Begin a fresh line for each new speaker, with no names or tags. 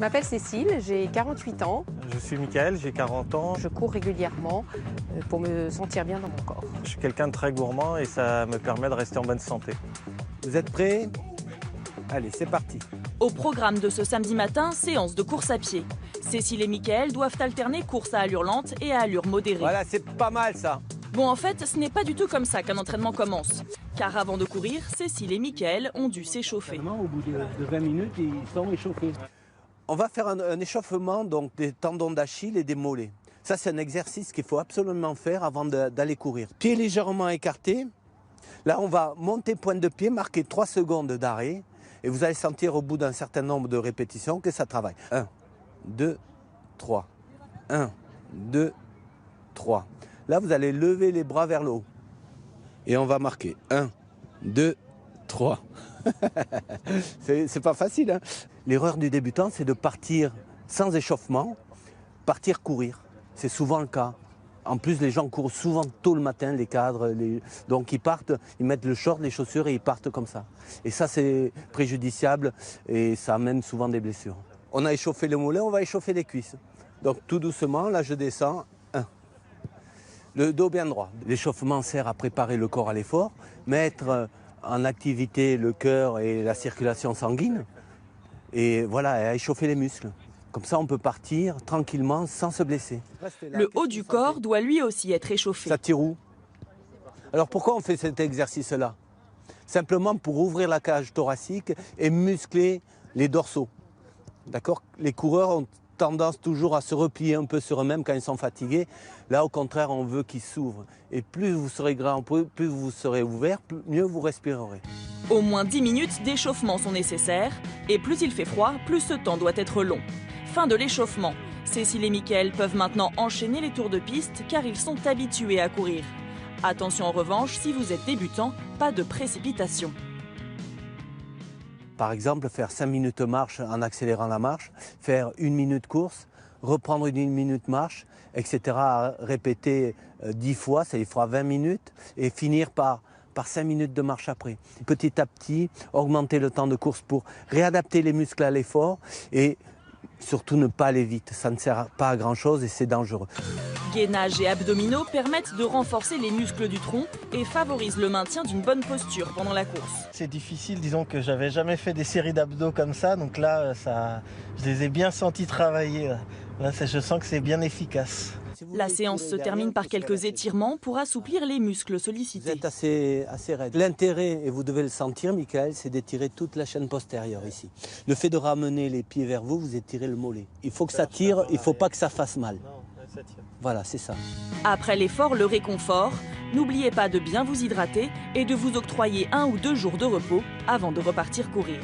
m'appelle Cécile, j'ai 48 ans.
Je suis Mickaël, j'ai 40 ans.
Je cours régulièrement pour me sentir bien dans mon corps.
Je suis quelqu'un de très gourmand et ça me permet de rester en bonne santé.
Vous êtes prêts? Allez, c'est parti.
Au programme de ce samedi matin, séance de course à pied. Cécile et Mickaël doivent alterner course à allure lente et à allure modérée.
Voilà, c'est pas mal ça.
Bon, en fait, ce n'est pas du tout comme ça qu'un entraînement commence. Car avant de courir, Cécile et Mickaël ont dû s'échauffer.
Au bout de 20 minutes, ils sont échauffés.
On va faire un échauffement donc, des tendons d'Achille et des mollets. Ça, c'est un exercice qu'il faut absolument faire avant d'aller courir. Pieds légèrement écartés. Là, on va monter pointe de pied, marquer 3 secondes d'arrêt. Et vous allez sentir au bout d'un certain nombre de répétitions que ça travaille. 1, 2, 3. 1, 2, 3. Là, vous allez lever les bras vers le haut. Et on va marquer 1, 2, 3. C'est pas facile, hein? L'erreur du débutant, c'est de partir sans échauffement, partir courir. C'est souvent le cas. En plus, les gens courent souvent tôt le matin, les cadres. Donc ils partent, ils mettent le short, les chaussures et ils partent comme ça. Et ça, c'est préjudiciable et ça amène souvent des blessures. On a échauffé le mollet, on va échauffer les cuisses. Donc tout doucement, là je descends. 1. Le dos bien droit. L'échauffement sert à préparer le corps à l'effort, mettre en activité le cœur et la circulation sanguine. Et voilà, à échauffer les muscles. Comme ça, on peut partir tranquillement sans se blesser.
Le haut du corps doit lui aussi être échauffé.
Ça tire où? Alors pourquoi on fait cet exercice-là? Simplement pour ouvrir la cage thoracique et muscler les dorsaux. D'accord? Les coureurs ont tendance toujours à se replier un peu sur eux-mêmes quand ils sont fatigués. Là, au contraire, on veut qu'ils s'ouvrent. Et plus vous serez grand, plus vous serez ouvert, mieux vous respirerez.
Au moins 10 minutes d'échauffement sont nécessaires. Et plus il fait froid, plus ce temps doit être long. Fin de l'échauffement. Cécile et Mickaël peuvent maintenant enchaîner les tours de piste car ils sont habitués à courir. Attention en revanche, si vous êtes débutant, pas de précipitation.
Par exemple, faire 5 minutes marche en accélérant la marche, faire 1 minute course, reprendre 1 minute marche, etc. À répéter 10 fois, ça y fera 20 minutes, et finir par 5 minutes de marche après. Petit à petit, augmenter le temps de course pour réadapter les muscles à l'effort et surtout ne pas aller vite. Ça ne sert pas à grand chose et c'est dangereux.
Gainage et abdominaux permettent de renforcer les muscles du tronc et favorisent le maintien d'une bonne posture pendant la course.
C'est difficile, disons que j'avais jamais fait des séries d'abdos comme ça, donc là, je les ai bien sentis travailler. Là, je sens que c'est bien efficace.
La séance se termine par quelques étirements pour assouplir les muscles
Vous
sollicités.
êtes assez raide. L'intérêt, et vous devez le sentir, Mickaël, c'est d'étirer toute la chaîne postérieure ici. Le fait de ramener les pieds vers vous, vous étirez le mollet. Il faut que ça tire, il ne faut pas que ça fasse mal. Voilà, c'est ça.
Après l'effort, le réconfort. N'oubliez pas de bien vous hydrater et de vous octroyer 1 ou 2 jours de repos avant de repartir courir.